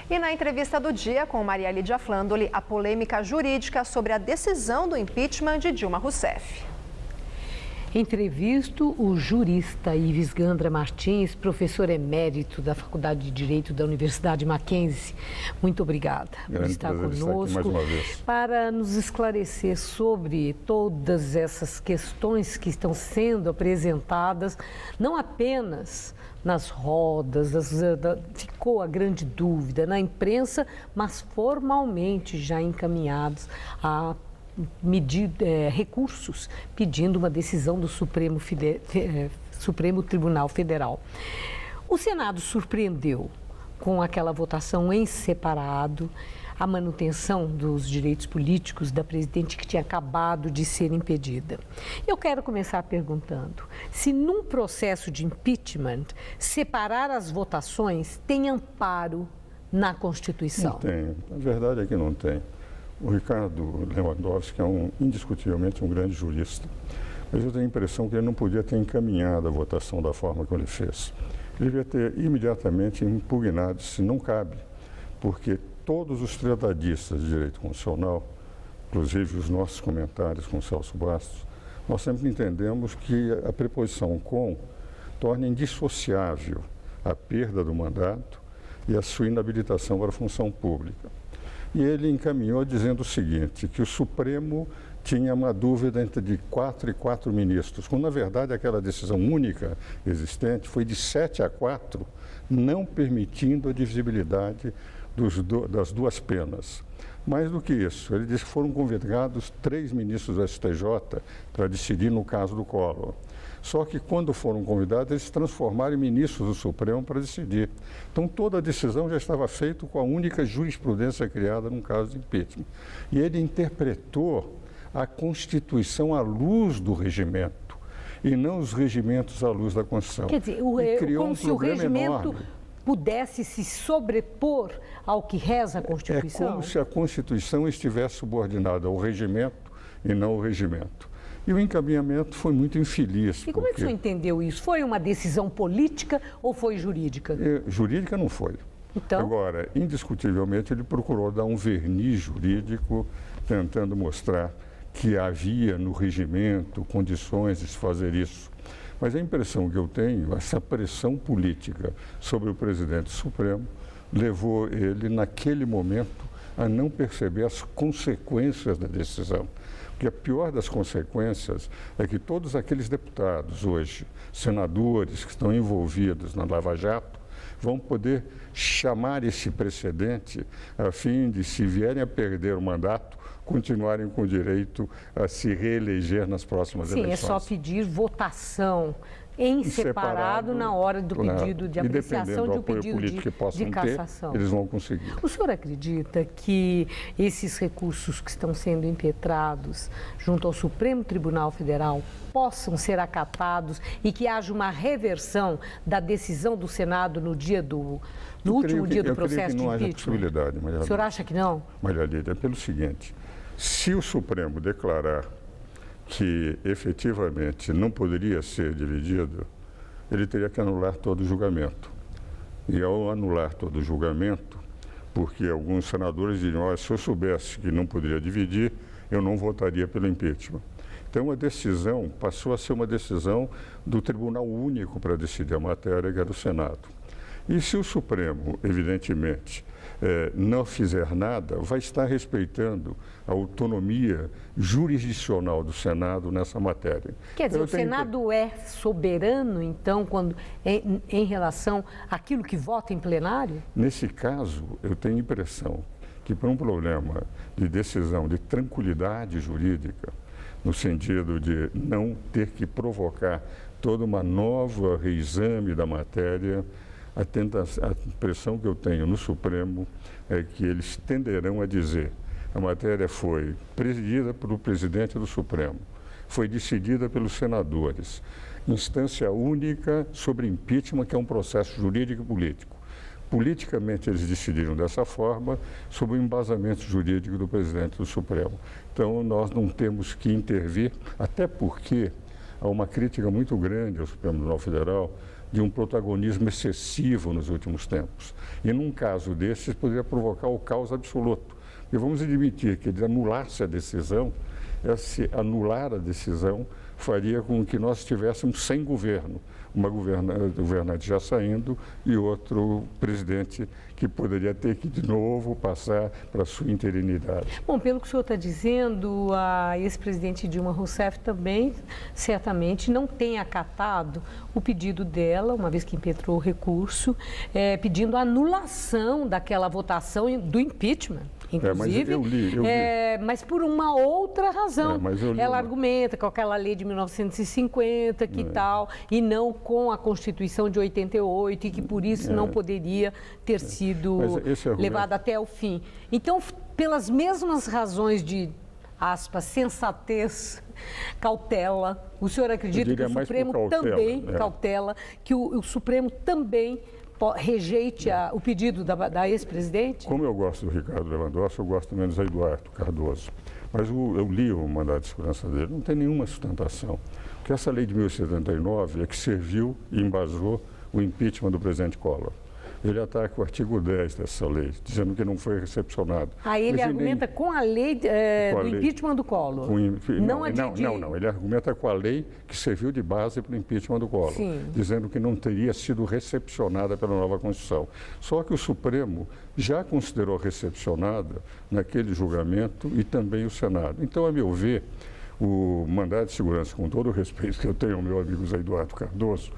E na entrevista do dia com Maria Lídia Flandoli, a polêmica jurídica sobre a decisão do impeachment de Dilma Rousseff. Entrevisto o jurista Ives Gandra Martins, professor emérito da Faculdade de Direito da Universidade Mackenzie. Muito obrigada por estar conosco para nos esclarecer sobre todas essas questões que estão sendo apresentadas, não apenas nas rodas, ficou a grande dúvida na imprensa, mas formalmente já encaminhados a recursos pedindo uma decisão do Supremo Tribunal Federal. O Senado surpreendeu com aquela votação em separado a manutenção dos direitos políticos da presidente que tinha acabado de ser impedida. Eu quero começar perguntando se num processo de impeachment separar as votações tem amparo na Constituição. Não tem, a verdade é que não tem. O Ricardo Lewandowski é indiscutivelmente um grande jurista, mas eu tenho a impressão que ele não podia ter encaminhado a votação da forma que ele fez. Ele devia ter imediatamente impugnado, se não cabe, porque todos os tratadistas de direito constitucional, inclusive os nossos comentários com Celso Bastos, nós sempre entendemos que a preposição com torna indissociável a perda do mandato e a sua inabilitação para a função pública. E ele encaminhou dizendo o seguinte, que o Supremo tinha uma dúvida entre 4 e 4 ministros, quando na verdade aquela decisão única existente foi de 7-4, não permitindo a divisibilidade das duas penas. Mais do que isso, ele disse que foram convocados 3 ministros do STJ para decidir no caso do Collor. Só que quando foram convidados, eles se transformaram em ministros do Supremo para decidir. Então toda a decisão já estava feita com a única jurisprudência criada num caso de impeachment. E ele interpretou a Constituição à luz do regimento e não os regimentos à luz da Constituição. Quer dizer, como se o regimento pudesse se sobrepor ao que reza a Constituição? É como se a Constituição estivesse subordinada ao regimento e não ao regimento. E o encaminhamento foi muito infeliz. E como é que o senhor entendeu isso? Foi uma decisão política ou foi jurídica? Jurídica não foi. Então? Agora, indiscutivelmente, ele procurou dar um verniz jurídico, tentando mostrar que havia no regimento condições de se fazer isso. Mas a impressão que eu tenho, essa pressão política sobre o presidente Supremo, levou ele, naquele momento, a não perceber as consequências da decisão. Porque a pior das consequências é que todos aqueles deputados hoje, senadores que estão envolvidos na Lava Jato, vão poder chamar esse precedente a fim de, se vierem a perder o mandato, continuarem com o direito a se reeleger nas próximas eleições. Sim, é só pedir votação em separado na hora do pedido de apreciação de um pedido de cassação. Eles vão conseguir. O senhor acredita que esses recursos que estão sendo impetrados junto ao Supremo Tribunal Federal possam ser acatados e que haja uma reversão da decisão do Senado no último dia do processo de impeachment? Eu creio que não haja possibilidade, Maria Lídia. O senhor acha que não? Maria Lídia, é pelo seguinte, se o Supremo declarar que efetivamente não poderia ser dividido, ele teria que anular todo o julgamento. E ao anular todo o julgamento, porque alguns senadores diriam, olha, se eu soubesse que não poderia dividir, eu não votaria pelo impeachment. Então a decisão passou a ser uma decisão do Tribunal Único para decidir a matéria, que era o Senado. E se o Supremo, evidentemente, não fizer nada, vai estar respeitando a autonomia jurisdicional do Senado nessa matéria. Quer dizer, o Senado é soberano, então, em relação àquilo que vota em plenário? Nesse caso, eu tenho a impressão que, por um problema de decisão, de tranquilidade jurídica, no sentido de não ter que provocar toda uma nova reexame da matéria, a impressão que eu tenho no Supremo é que eles tenderão a dizer: a matéria foi presidida pelo presidente do Supremo, foi decidida pelos senadores, instância única sobre impeachment, que é um processo jurídico e político. Politicamente eles decidiram dessa forma, sob o embasamento jurídico do presidente do Supremo. Então nós não temos que intervir, até porque há uma crítica muito grande ao Supremo Tribunal Federal de um protagonismo excessivo nos últimos tempos. E num caso desses, poderia provocar o caos absoluto. E vamos admitir que ele anulasse a decisão, se anular a decisão faria com que nós estivéssemos sem governo, uma governante já saindo e outro presidente que poderia ter que de novo passar para a sua interinidade. Bom, pelo que o senhor está dizendo, a ex-presidente Dilma Rousseff também certamente não tem acatado o pedido dela, uma vez que impetrou o recurso, pedindo a anulação daquela votação do impeachment. Inclusive, mas por uma outra razão. Ela argumenta com aquela lei de 1950 que tal, e não com a Constituição de 88, e que por isso não poderia ter sido levada até o fim. Então, pelas mesmas razões de, aspas, sensatez, cautela, o senhor acredita que o Supremo também, que o Supremo também rejeite o pedido da ex-presidente? Como eu gosto do Ricardo Lewandowski, eu gosto menos do Eduardo Cardoso. Mas eu li o mandado de segurança dele, não tem nenhuma sustentação. Porque essa lei de 1979 é que serviu e embasou o impeachment do presidente Collor. Ele ataca o artigo 10 dessa lei, dizendo que não foi recepcionado. Aí ele argumenta com a lei do impeachment do Collor? Não, ele argumenta com a lei que serviu de base para o impeachment do Collor, dizendo que não teria sido recepcionada pela nova Constituição. Só que o Supremo já considerou recepcionada naquele julgamento e também o Senado. Então, a meu ver, o mandado de segurança, com todo o respeito que eu tenho ao meu amigo Zé Eduardo Cardoso,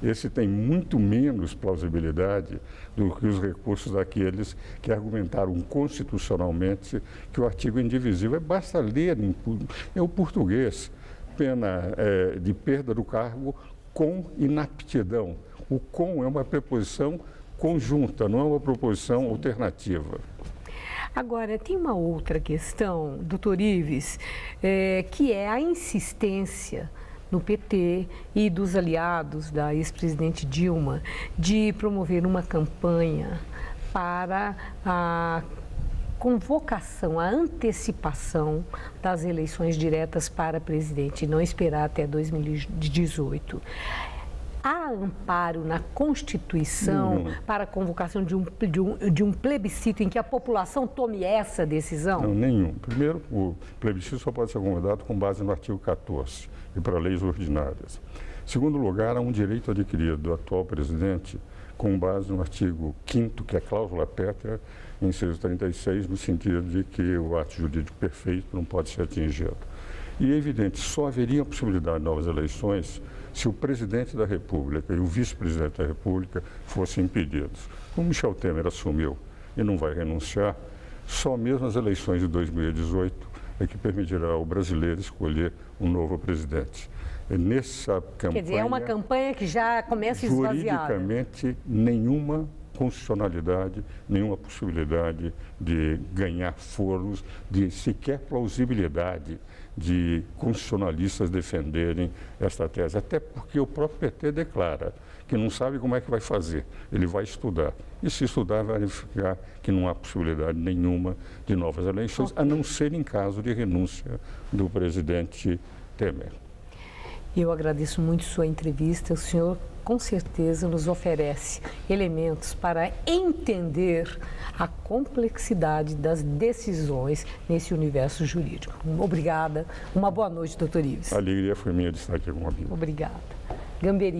esse tem muito menos plausibilidade do que os recursos daqueles que argumentaram constitucionalmente que o artigo é indivisível. Basta ler o português, pena de perda do cargo com inaptidão. O com é uma preposição conjunta, não é uma proposição alternativa. Agora, tem uma outra questão, doutor Ives, que é a insistência no PT e dos aliados da ex-presidente Dilma de promover uma campanha para a convocação, a antecipação das eleições diretas para presidente, e não esperar até 2018. Há amparo na Constituição para a convocação de um plebiscito em que a população tome essa decisão? Não, nenhum. Primeiro, o plebiscito só pode ser convocado com base no artigo 14 e para leis ordinárias. Em segundo lugar, há um direito adquirido do atual presidente com base no artigo 5º, que é a cláusula pétrea, inciso 36, no sentido de que o ato jurídico perfeito não pode ser atingido. E é evidente, só haveria a possibilidade de novas eleições se o presidente da República e o vice-presidente da República fossem impedidos. O Michel Temer assumiu e não vai renunciar, só mesmo as eleições de 2018 é que permitirá ao brasileiro escolher um novo presidente. Nessa campanha... Quer dizer, é uma campanha que já começa esvaziada. Juridicamente, nenhuma constitucionalidade, nenhuma possibilidade de ganhar foros, de sequer plausibilidade de constitucionalistas defenderem esta tese. Até porque o próprio PT declara que não sabe como é que vai fazer, ele vai estudar. E se estudar, vai verificar que não há possibilidade nenhuma de novas eleições, a não ser em caso de renúncia do presidente Temer. Eu agradeço muito sua entrevista. O senhor, com certeza, nos oferece elementos para entender a complexidade das decisões nesse universo jurídico. Obrigada. Uma boa noite, doutor Ives. A alegria foi minha de estar aqui com o amigo. Obrigada. Gamberi.